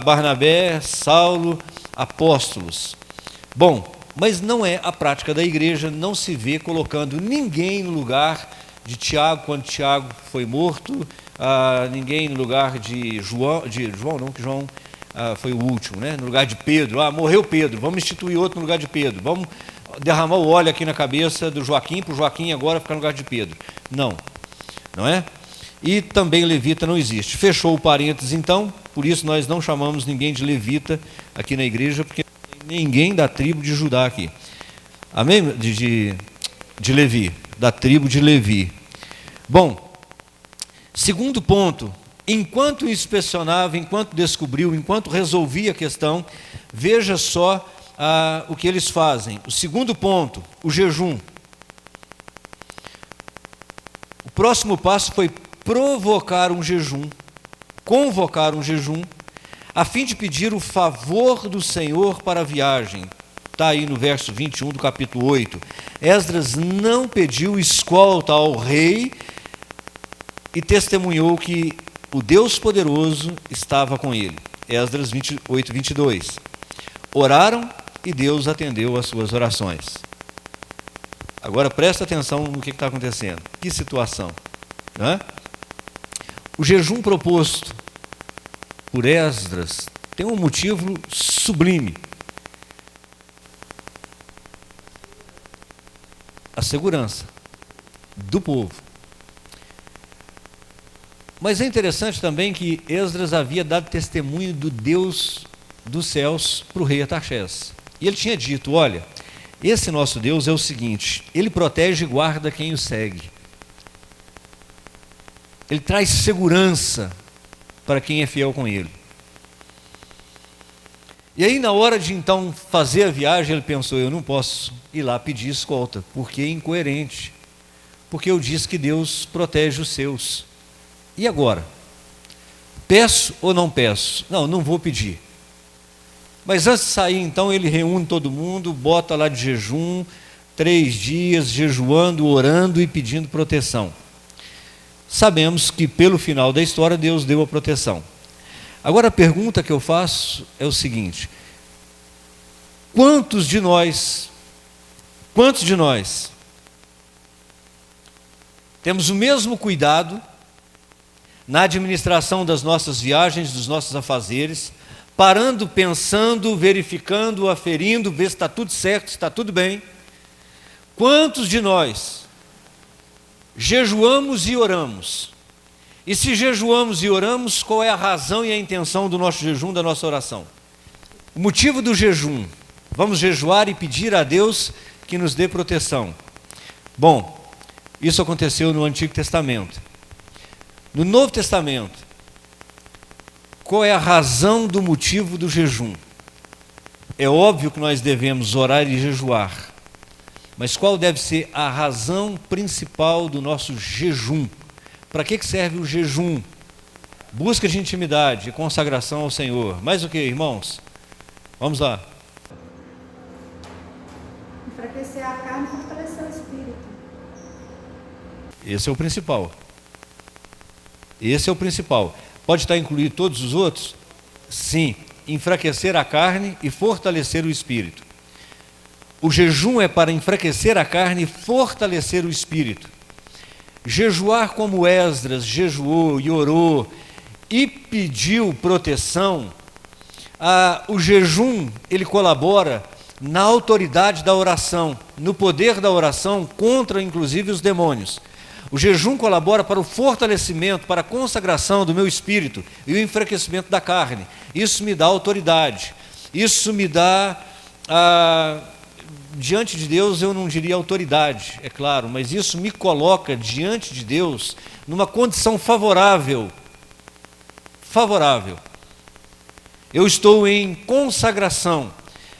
Speaker 1: Barnabé, Saulo, apóstolos. Bom, mas não é a prática da igreja, não se vê colocando ninguém no lugar de Tiago, quando Tiago foi morto, ninguém no lugar de João, não, que João foi o último, né? No lugar de Pedro, morreu Pedro, vamos instituir outro no lugar de Pedro, vamos derramar o óleo aqui na cabeça do Joaquim, para o Joaquim agora ficar no lugar de Pedro. Não, não é? E também levita não existe. Fechou o parênteses então, por isso nós não chamamos ninguém de levita aqui na igreja, porque não tem ninguém da tribo de Judá aqui. Amém? De Levi, da tribo de Levi. Bom, segundo ponto, enquanto inspecionava, enquanto descobriu, enquanto resolvia a questão, veja só o que eles fazem. O segundo ponto, o jejum. O próximo passo foi provocar um jejum, convocar um jejum, a fim de pedir o favor do Senhor para a viagem. Está aí no verso 21 do capítulo 8. Esdras não pediu escolta ao rei e testemunhou que o Deus poderoso estava com ele. Esdras 28, 22. Oraram e Deus atendeu às suas orações. Agora presta atenção no que está acontecendo. Que situação, né? O jejum proposto por Esdras tem um motivo sublime. A segurança do povo. Mas é interessante também que Esdras havia dado testemunho do Deus dos céus para o rei Artaxerxes. E ele tinha dito, olha, esse nosso Deus é o seguinte, ele protege e guarda quem o segue. Ele traz segurança para quem é fiel com ele. E aí, na hora de então fazer a viagem, ele pensou, eu não posso ir lá pedir escolta, porque é incoerente. Porque eu disse que Deus protege os seus. E agora? Peço ou não peço? Não, não vou pedir. Mas antes de sair, então, ele reúne todo mundo, bota lá de jejum, 3 dias, jejuando, orando e pedindo proteção. Sabemos que, pelo final da história, Deus deu a proteção. Agora, a pergunta que eu faço é o seguinte: quantos de nós temos o mesmo cuidado na administração das nossas viagens, dos nossos afazeres, parando, pensando, verificando, aferindo, ver se está tudo certo, se está tudo bem? Quantos de nós jejuamos e oramos? E se jejuamos e oramos, qual é a razão e a intenção do nosso jejum, da nossa oração? O motivo do jejum: vamos jejuar e pedir a Deus que nos dê proteção. Bom, isso aconteceu no Antigo Testamento. No Novo Testamento, qual é a razão do motivo do jejum? É óbvio que nós devemos orar e jejuar, mas qual deve ser a razão principal do nosso jejum? Para que serve o jejum? Busca de intimidade e consagração ao Senhor. Mais o que, irmãos? Vamos lá.
Speaker 5: Enfraquecer a carne e fortalecer o espírito.
Speaker 1: Esse é o principal. Esse é o principal. Pode estar incluído todos os outros? Sim. Enfraquecer a carne e fortalecer o espírito. O jejum é para enfraquecer a carne e fortalecer o espírito. Jejuar como Esdras jejuou e orou e pediu proteção, o jejum, ele colabora na autoridade da oração, no poder da oração contra, inclusive, os demônios. O jejum colabora para o fortalecimento, para a consagração do meu espírito e o enfraquecimento da carne. Isso me dá autoridade, isso me dá... diante de Deus eu não diria autoridade, é claro, mas isso me coloca diante de Deus numa condição favorável. Eu estou em consagração,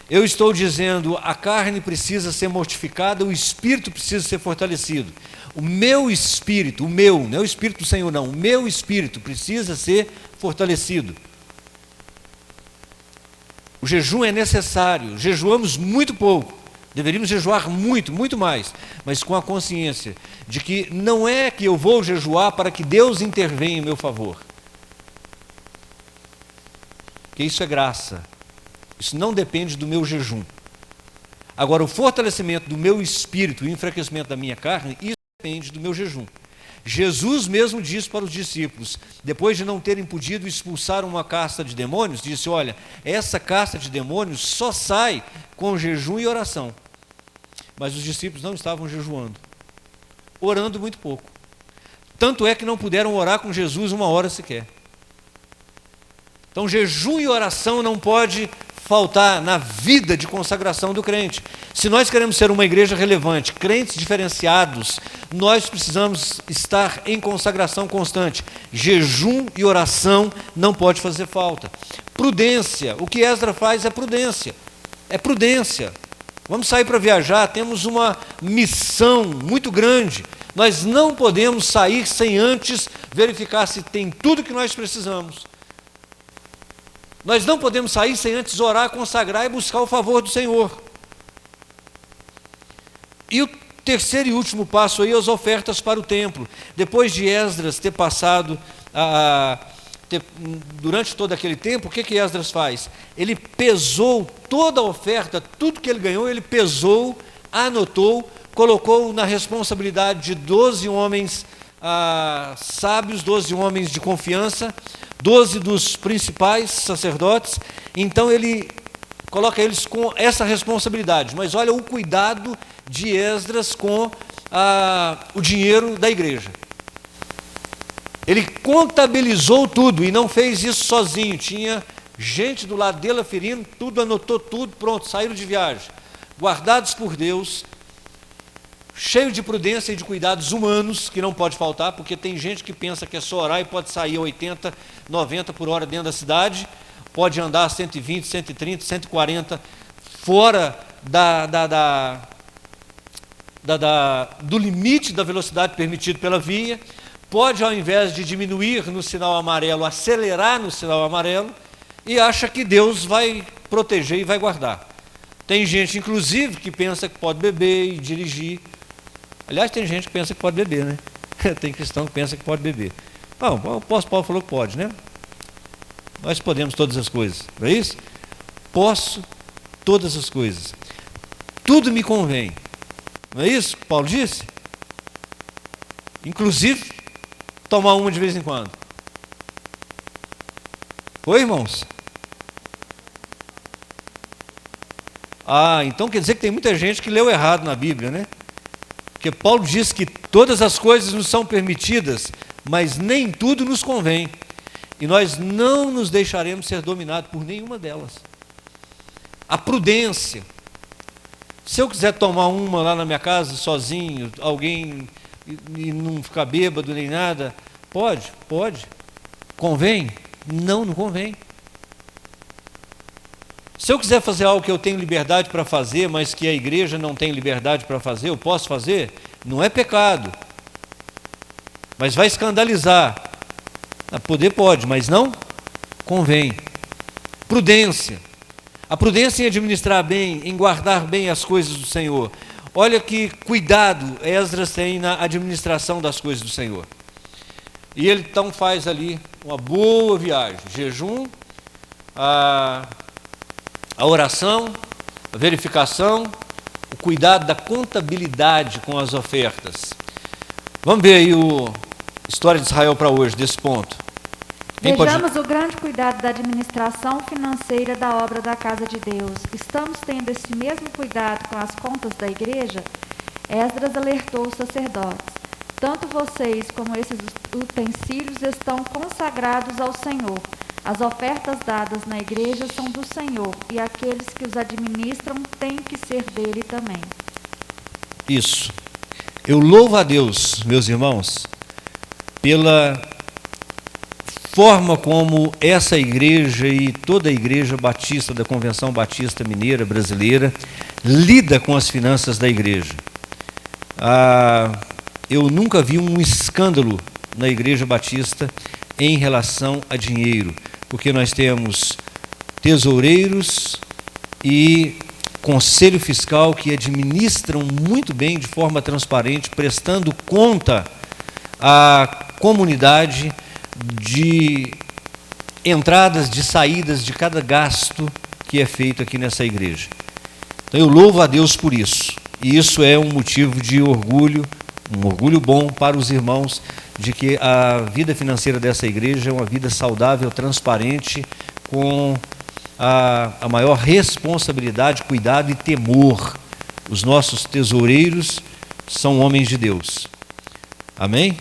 Speaker 1: eu estou dizendo, a carne precisa ser mortificada, o espírito precisa ser fortalecido. O meu espírito, não é o espírito do Senhor não, o meu espírito precisa ser fortalecido. O jejum é necessário, jejuamos muito pouco. Deveríamos jejuar muito, muito mais, mas com a consciência de que não é que eu vou jejuar para que Deus intervenha em meu favor. Porque isso é graça. Isso não depende do meu jejum. Agora, o fortalecimento do meu espírito e o enfraquecimento da minha carne, isso depende do meu jejum. Jesus mesmo disse para os discípulos, depois de não terem podido expulsar uma casta de demônios, disse, olha, essa casta de demônios só sai com jejum e oração. Mas os discípulos não estavam jejuando, orando muito pouco. Tanto é que não puderam orar com Jesus 1 hora sequer. Então jejum e oração não pode faltar na vida de consagração do crente. Se nós queremos ser uma igreja relevante, crentes diferenciados, nós precisamos estar em consagração constante. Jejum e oração não pode fazer falta. Prudência, o que Esdras faz é prudência. É prudência. Vamos sair para viajar, temos uma missão muito grande. Nós não podemos sair sem antes verificar se tem tudo que nós precisamos. Nós não podemos sair sem antes orar, consagrar e buscar o favor do Senhor. E o terceiro e último passo aí, as ofertas para o templo. Depois de Esdras ter passado, durante todo aquele tempo, o que Esdras faz? Ele pesou toda a oferta, tudo que ele ganhou, ele pesou, anotou, colocou na responsabilidade de 12 homens sábios, 12 homens de confiança, 12 dos principais sacerdotes. Então ele coloca eles com essa responsabilidade. Mas olha o cuidado de Esdras com o dinheiro da igreja. Ele contabilizou tudo e não fez isso sozinho. Tinha gente do lado dele aferindo tudo, anotou tudo, pronto, saíram de viagem. Guardados por Deus, cheio de prudência e de cuidados humanos, que não pode faltar, porque tem gente que pensa que é só orar e pode sair a 80, 90 por hora dentro da cidade, pode andar a 120, 130, 140, fora do limite da velocidade permitido pela via, pode, ao invés de diminuir no sinal amarelo, acelerar no sinal amarelo, e acha que Deus vai proteger e vai guardar. Tem gente, inclusive, que pensa que pode beber e dirigir. Aliás, tem gente que pensa que pode beber, né? Tem cristão que pensa que pode beber. Não, o apóstolo Paulo falou que pode, né? Nós podemos todas as coisas, não é isso? Posso todas as coisas. Tudo me convém. Não é isso que Paulo disse? Inclusive, tomar uma de vez em quando. Oi, irmãos? Então quer dizer que tem muita gente que leu errado na Bíblia, né? Porque Paulo diz que todas as coisas nos são permitidas, mas nem tudo nos convém. E nós não nos deixaremos ser dominados por nenhuma delas. A prudência. Se eu quiser tomar uma lá na minha casa, sozinho, alguém, e não ficar bêbado nem nada, pode. Convém? Não convém. Se eu quiser fazer algo que eu tenho liberdade para fazer, mas que a igreja não tem liberdade para fazer, eu posso fazer? Não é pecado. Mas vai escandalizar. Poder pode, mas não convém. Prudência. A prudência em administrar bem, em guardar bem as coisas do Senhor. Olha que cuidado Esdras tem na administração das coisas do Senhor. E ele então faz ali uma boa viagem. Jejum, a oração, a verificação, o cuidado da contabilidade com as ofertas. Vamos ver aí a história de Israel para hoje, desse ponto.
Speaker 5: Vejamos o grande cuidado da administração financeira da obra da casa de Deus. Estamos tendo esse mesmo cuidado com as contas da igreja? Esdras alertou os sacerdotes. Tanto vocês como esses utensílios estão consagrados ao Senhor. As ofertas dadas na igreja são do Senhor, e aqueles que os administram têm que ser dele também.
Speaker 1: Isso. Eu louvo a Deus, meus irmãos, pela forma como essa igreja e toda a igreja batista da Convenção Batista Mineira Brasileira lida com as finanças da igreja. Eu nunca vi um escândalo na igreja batista em relação a dinheiro, porque nós temos tesoureiros e conselho fiscal que administram muito bem, de forma transparente, prestando conta à comunidade de entradas, de saídas de cada gasto que é feito aqui nessa igreja. Então eu louvo a Deus por isso, e isso é um motivo de orgulho, um orgulho bom para os irmãos, de que a vida financeira dessa igreja é uma vida saudável, transparente, com a maior responsabilidade, cuidado e temor. Os nossos tesoureiros são homens de Deus. Amém?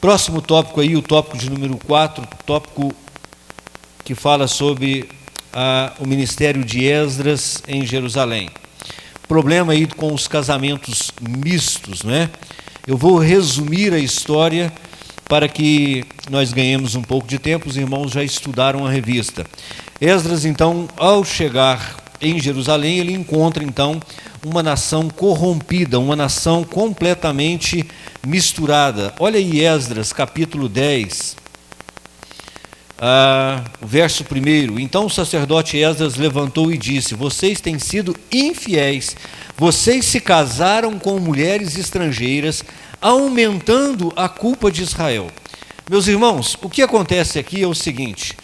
Speaker 1: Próximo tópico aí, o tópico de número 4, tópico que fala sobre o ministério de Esdras em Jerusalém. Problema aí com os casamentos mistos, né? Eu vou resumir a história para que nós ganhemos um pouco de tempo. Os irmãos já estudaram a revista. Esdras, então, ao chegar em Jerusalém, ele encontra, então, uma nação corrompida, uma nação completamente misturada. Olha aí Esdras, capítulo 10, o verso 1. Então o sacerdote Esdras levantou e disse: vocês têm sido infiéis, vocês se casaram com mulheres estrangeiras, aumentando a culpa de Israel. Meus irmãos, o que acontece aqui é o seguinte: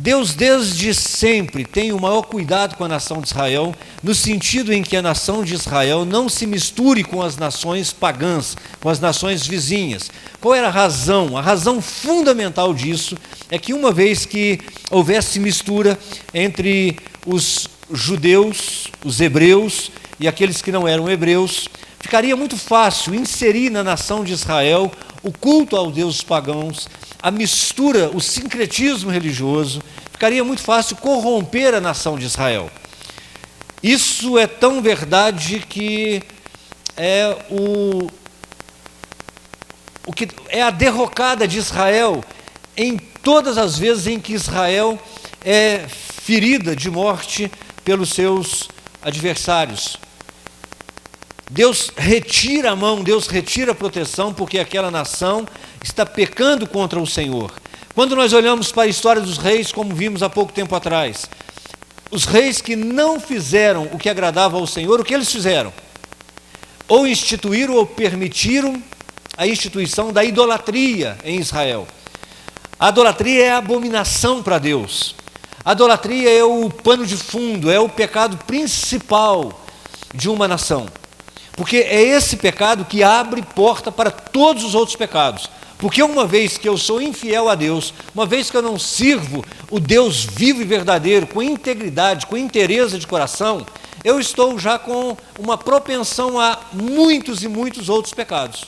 Speaker 1: Deus desde sempre tem o maior cuidado com a nação de Israel, no sentido em que a nação de Israel não se misture com as nações pagãs, com as nações vizinhas. Qual era a razão? A razão fundamental disso é que, uma vez que houvesse mistura entre os judeus, os hebreus e aqueles que não eram hebreus, ficaria muito fácil inserir na nação de Israel o culto aos deuses pagãos, a mistura, o sincretismo religioso. Ficaria muito fácil corromper a nação de Israel. Isso é tão verdade que é o que é a derrocada de Israel em todas as vezes em que Israel é ferida de morte pelos seus adversários. Deus retira a mão, Deus retira a proteção, porque aquela nação está pecando contra o Senhor. Quando nós olhamos para a história dos reis, como vimos há pouco tempo atrás, os reis que não fizeram o que agradava ao Senhor, o que eles fizeram? Ou instituíram ou permitiram a instituição da idolatria em Israel. A idolatria é a abominação para Deus. A idolatria é o pano de fundo, é o pecado principal de uma nação. Porque é esse pecado que abre porta para todos os outros pecados. Porque uma vez que eu sou infiel a Deus, uma vez que eu não sirvo o Deus vivo e verdadeiro, com integridade, com inteireza de coração, eu estou já com uma propensão a muitos e muitos outros pecados.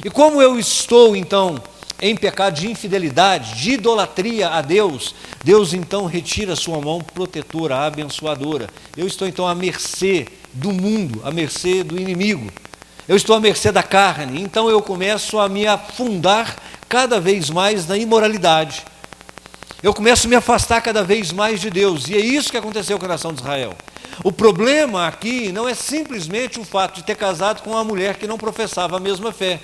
Speaker 1: E como eu estou, então, em pecado de infidelidade, de idolatria a Deus, Deus então retira a sua mão protetora, abençoadora. Eu estou então à mercê do mundo, à mercê do inimigo. Eu estou à mercê da carne, então eu começo a me afundar cada vez mais na imoralidade. Eu começo a me afastar cada vez mais de Deus, e é isso que aconteceu com a nação de Israel. O problema aqui não é simplesmente o fato de ter casado com uma mulher que não professava a mesma fé.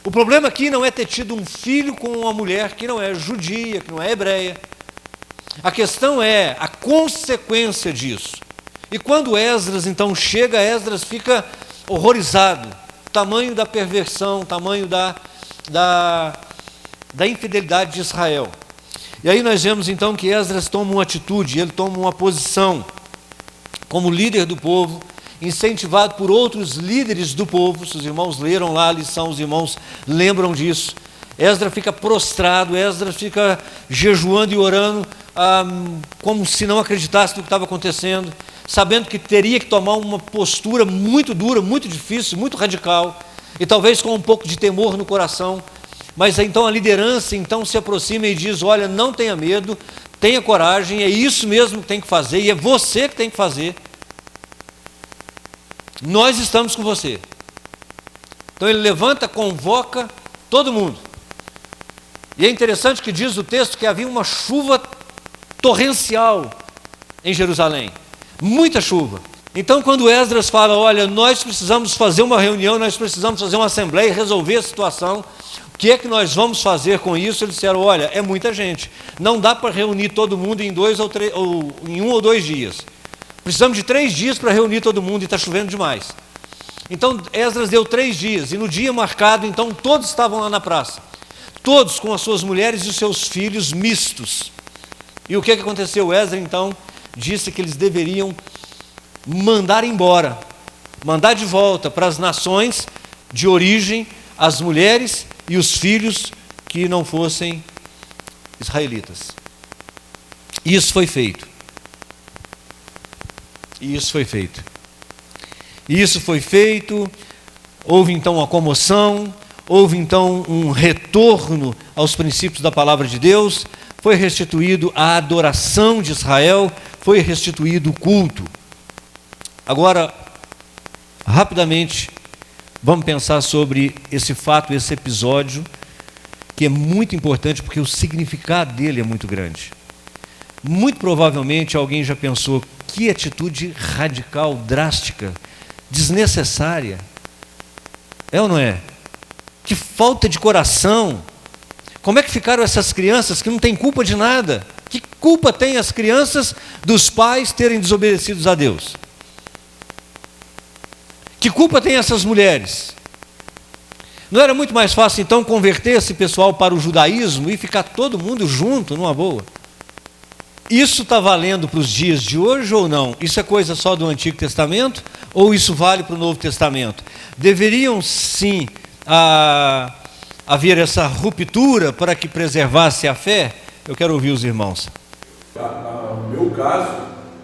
Speaker 1: O problema aqui não é ter tido um filho com uma mulher que não é judia, que não é hebreia. A questão é a consequência disso. E quando Esdras então chega, Esdras fica horrorizado, tamanho da perversão, tamanho da infidelidade de Israel. E aí nós vemos então que Esdras toma uma atitude, ele toma uma posição como líder do povo, incentivado por outros líderes do povo. Se os irmãos leram lá a lição, os irmãos lembram disso. Esdras fica prostrado, Esdras fica jejuando e orando, como se não acreditasse no que estava acontecendo, sabendo que teria que tomar uma postura muito dura, muito difícil, muito radical, e talvez com um pouco de temor no coração. Mas então a liderança então se aproxima e diz: olha, não tenha medo, tenha coragem, é isso mesmo que tem que fazer, e é você que tem que fazer. Nós estamos com você. Então ele levanta, convoca todo mundo. E é interessante que diz o texto que havia uma chuva torrencial em Jerusalém. Muita chuva. Então quando Esdras fala: olha, nós precisamos fazer uma reunião, nós precisamos fazer uma assembleia e resolver a situação, o que é que nós vamos fazer com isso? Eles disseram: olha, é muita gente, não dá para reunir todo mundo em em 1 ou 2 dias. Precisamos de 3 dias para reunir todo mundo e está chovendo demais. Então Esdras deu 3 dias, e no dia marcado, então todos estavam lá na praça, todos com as suas mulheres e os seus filhos mistos. E o que aconteceu? Esdras então disse que eles deveriam mandar embora, mandar de volta para as nações de origem as mulheres e os filhos que não fossem israelitas. E isso foi feito. E isso foi feito. E isso foi feito. Houve então uma comoção, houve então um retorno aos princípios da palavra de Deus, foi restituído a adoração de Israel, foi restituído o culto. Agora, rapidamente, vamos pensar sobre esse fato, esse episódio, que é muito importante porque o significado dele é muito grande. Muito provavelmente alguém já pensou: que atitude radical, drástica, desnecessária. É ou não é? Que falta de coração. Como é que ficaram essas crianças que não têm culpa de nada? Que culpa tem as crianças dos pais terem desobedecido a Deus? Que culpa tem essas mulheres? Não era muito mais fácil então converter esse pessoal para o judaísmo e ficar todo mundo junto, numa boa? Isso está valendo para os dias de hoje ou não? Isso é coisa só do Antigo Testamento ou isso vale para o Novo Testamento? Deveriam sim haver essa ruptura para que preservasse a fé? Eu quero ouvir os irmãos.
Speaker 2: No meu caso,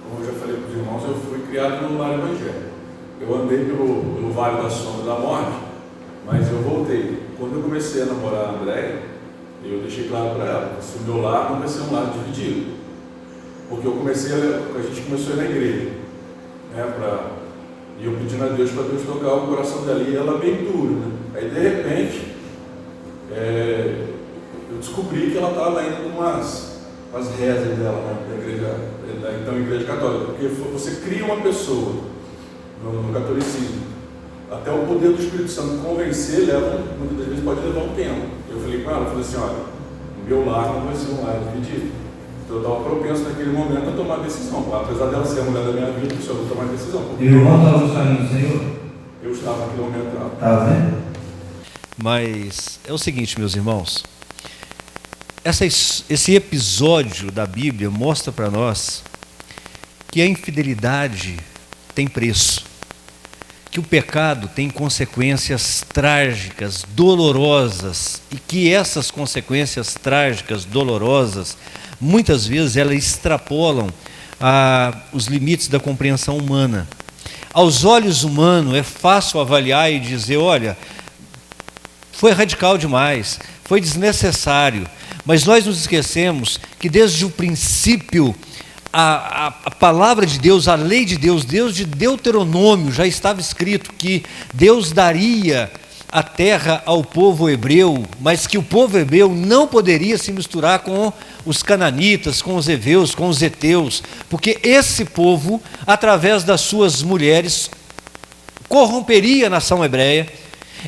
Speaker 2: como eu já falei para os irmãos, eu fui criado no lar evangélico. Eu andei pelo Vale da Sombra da Morte, mas eu voltei. Quando eu comecei a namorar a Andréia, eu deixei claro para ela, se o meu lar não vai ser um lar dividido. Porque a gente começou a ir na igreja, né, e eu pedindo a Deus para Deus tocar o coração dela, e ela bem dura, né? Aí de repente, eu descobri que ela estava indo com as rezas dela, né, da igreja católica, porque você cria uma pessoa no catolicismo, até o poder do Espírito Santo convencer, muitas das vezes pode levar um tempo. Eu falei com ela, falei assim, olha, o meu lar não vai ser um lar dividido. Então eu estava propenso naquele momento a tomar decisão. Apesar dela ser a mulher da minha vida, eu vou tomar decisão.
Speaker 7: E o irmão estava nos caminhos do Senhor?
Speaker 2: Eu estava naquele momento.
Speaker 7: Está vendo?
Speaker 1: Mas é o seguinte, meus irmãos, esse episódio da Bíblia mostra para nós que a infidelidade tem preço, que o pecado tem consequências trágicas, dolorosas, e que essas consequências trágicas, dolorosas, muitas vezes elas extrapolam os limites da compreensão humana. Aos olhos humanos é fácil avaliar e dizer, olha, foi radical demais, foi desnecessário, mas nós nos esquecemos que desde o princípio a palavra de Deus, a lei de Deus, Deus de Deuteronômio, já estava escrito que Deus daria a terra ao povo hebreu, mas que o povo hebreu não poderia se misturar com os cananitas, com os heveus, com os heteus, porque esse povo, através das suas mulheres, corromperia a nação hebreia,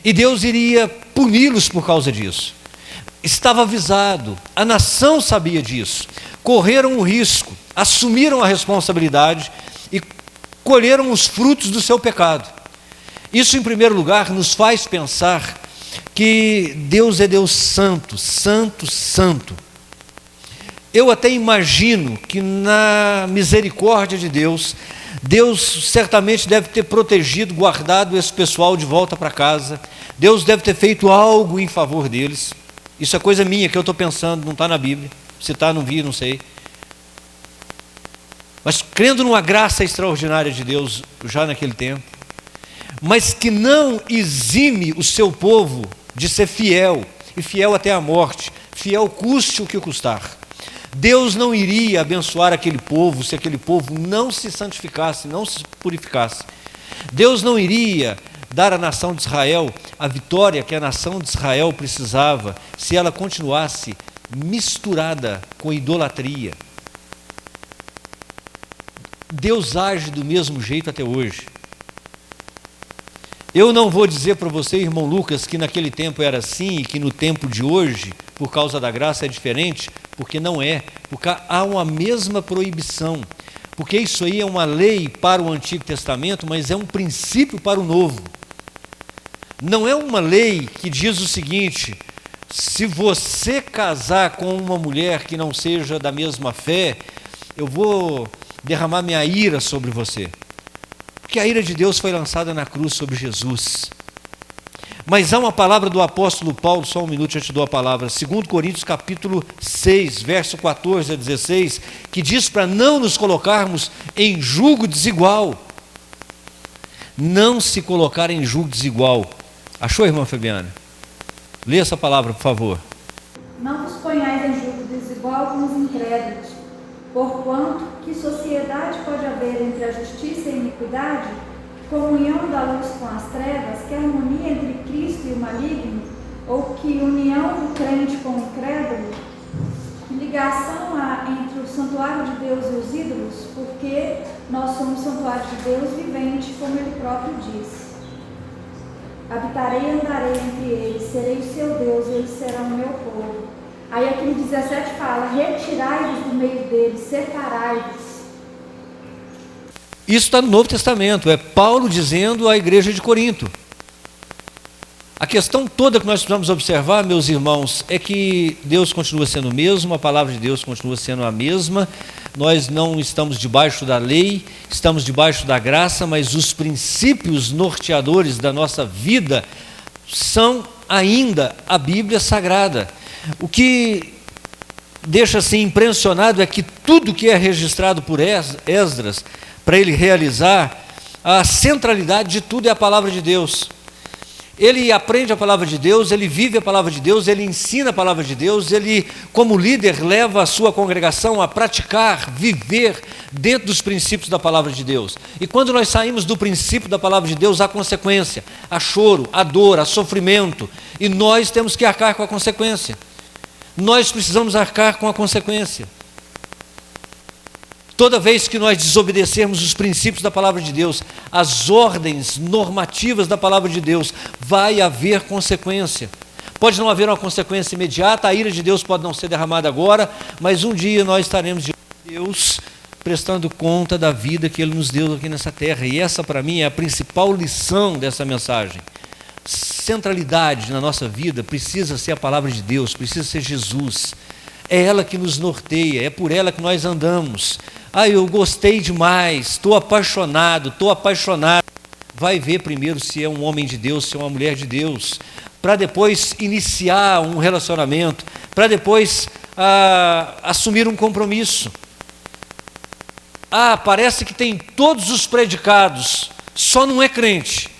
Speaker 1: e Deus iria puni-los por causa disso. Estava avisado, a nação sabia disso, correram o risco, assumiram a responsabilidade e colheram os frutos do seu pecado. Isso, em primeiro lugar, nos faz pensar que Deus é Deus santo, santo, santo. Eu até imagino que na misericórdia de Deus, Deus certamente deve ter protegido, guardado esse pessoal de volta para casa. Deus deve ter feito algo em favor deles. Isso é coisa minha que eu estou pensando, não está na Bíblia. Se está, não vi, não sei. Mas crendo numa graça extraordinária de Deus já naquele tempo, mas que não exime o seu povo de ser fiel, e fiel até a morte, fiel custe o que custar. Deus não iria abençoar aquele povo se aquele povo não se santificasse, não se purificasse. Deus não iria dar à nação de Israel a vitória que a nação de Israel precisava se ela continuasse misturada com idolatria. Deus age do mesmo jeito até hoje. Eu não vou dizer para você, irmão Lucas, que naquele tempo era assim e que no tempo de hoje, por causa da graça, é diferente, porque não é, porque há uma mesma proibição, porque isso aí é uma lei para o Antigo Testamento, mas é um princípio para o Novo. Não é uma lei que diz o seguinte: se você casar com uma mulher que não seja da mesma fé, eu vou derramar minha ira sobre você. Porque a ira de Deus foi lançada na cruz sobre Jesus. Mas há uma palavra do apóstolo Paulo, só um minuto eu te dou a palavra, 2 Coríntios capítulo 6, verso 14 a 16, que diz para não nos colocarmos em julgo desigual. Não se colocar em julgo desigual. Achou, irmã Fabiana? Lê essa palavra, por favor.
Speaker 5: Não vos ponhais em julgo desigual com os incrédulos, porquanto que sociedade pode haver entre a justiça e a iniquidade, comunhão da luz com as trevas, que harmonia entre Cristo e o maligno, ou que união do crente com o incrédulo? Que ligação há entre o santuário de Deus e os ídolos? Porque nós somos santuário de Deus vivente, como ele próprio diz. Habitarei e andarei entre eles, serei o seu Deus e eles serão o meu povo. Aí aqui no 17 fala, retirai-vos do meio deles, separai-vos.
Speaker 1: Isso está no Novo Testamento, é Paulo dizendo à igreja de Corinto. A questão toda que nós precisamos observar, meus irmãos, é que Deus continua sendo o mesmo, a palavra de Deus continua sendo a mesma. Nós não estamos debaixo da lei, estamos debaixo da graça, mas os princípios norteadores da nossa vida são ainda a Bíblia Sagrada. O que deixa assim impressionado é que tudo que é registrado por Esdras, para ele realizar, a centralidade de tudo é a palavra de Deus. Ele aprende a palavra de Deus, ele vive a palavra de Deus, ele ensina a palavra de Deus, ele, como líder, leva a sua congregação a praticar, viver dentro dos princípios da palavra de Deus. E quando nós saímos do princípio da palavra de Deus, há consequência, há choro, há dor, há sofrimento, e nós temos que arcar com a consequência. Nós precisamos arcar com a consequência. Toda vez que nós desobedecermos os princípios da palavra de Deus, as ordens normativas da palavra de Deus, vai haver consequência. Pode não haver uma consequência imediata, a ira de Deus pode não ser derramada agora, mas um dia nós estaremos diante de Deus prestando conta da vida que Ele nos deu aqui nessa terra. E essa, para mim, é a principal lição dessa mensagem. Centralidade na nossa vida precisa ser a palavra de Deus, precisa ser Jesus. É ela que nos norteia, é por ela que nós andamos. Eu gostei demais, estou apaixonado. Vai ver primeiro se é um homem de Deus, se é uma mulher de Deus, para depois iniciar um relacionamento, para depois assumir um compromisso. Parece que tem todos os predicados, só não é crente.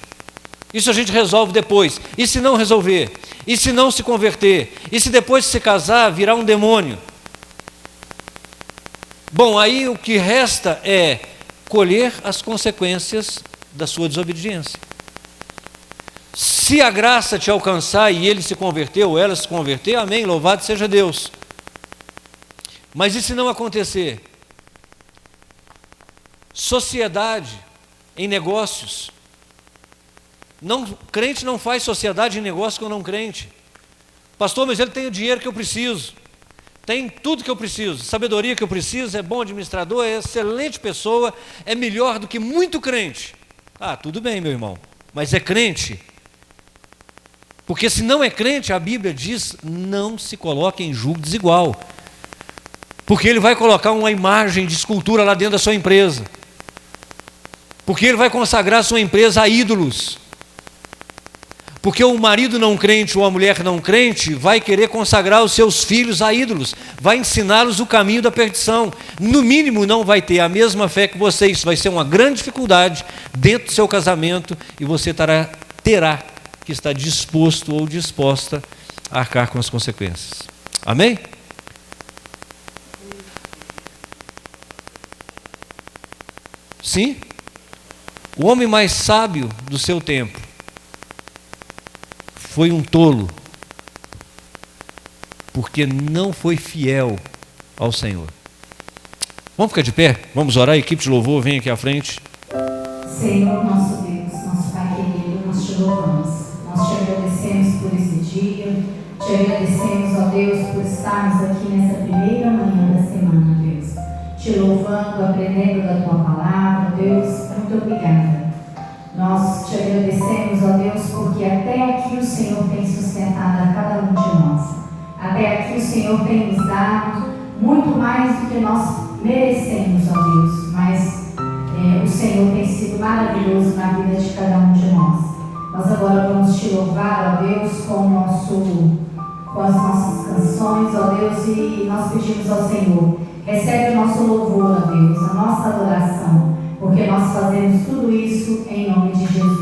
Speaker 1: Isso a gente resolve depois. E se não resolver? E se não se converter? E se depois de se casar virar um demônio? Bom, aí o que resta é colher as consequências da sua desobediência. Se a graça te alcançar e ele se converter ou ela se converter, amém, louvado seja Deus. Mas e se não acontecer? Sociedade em negócios. Crente não faz sociedade em negócio com não crente. Pastor, mas ele tem o dinheiro que eu preciso, tem tudo que eu preciso, sabedoria que eu preciso, é bom administrador, é excelente pessoa, é melhor do que muito crente. Tudo bem, meu irmão, mas é crente? Porque se não é crente, a Bíblia diz, não se coloque em julgo desigual, porque ele vai colocar uma imagem de escultura lá dentro da sua empresa, porque ele vai consagrar a sua empresa a ídolos. Porque o marido não crente ou a mulher não crente vai querer consagrar os seus filhos a ídolos, vai ensiná-los o caminho da perdição. No mínimo não vai ter a mesma fé que você, isso vai ser uma grande dificuldade dentro do seu casamento e você terá que estar disposto ou disposta a arcar com as consequências. Amém? Sim? O homem mais sábio do seu tempo foi um tolo, porque não foi fiel ao Senhor. Vamos ficar de pé? Vamos orar? Equipe de louvor, vem aqui à frente.
Speaker 5: Senhor, nosso Deus, nosso Pai querido, nós te louvamos. Nós te agradecemos por esse dia. Te agradecemos, ó Deus, por estarmos aqui nessa primeira manhã da semana, Deus. Te louvando, aprendendo da Tua palavra, Deus. Muito obrigada. Nós te agradecemos, ó Deus, porque até aqui o Senhor tem sustentado a cada um de nós. Até aqui o Senhor tem nos dado muito mais do que nós merecemos, ó Deus. Mas o Senhor tem sido maravilhoso na vida de cada um de nós. Nós agora vamos te louvar, ó Deus, com as nossas canções, ó Deus, e nós pedimos ao Senhor, recebe o nosso louvor, ó Deus, a nossa adoração, porque nós fazemos tudo isso em nome de Jesus.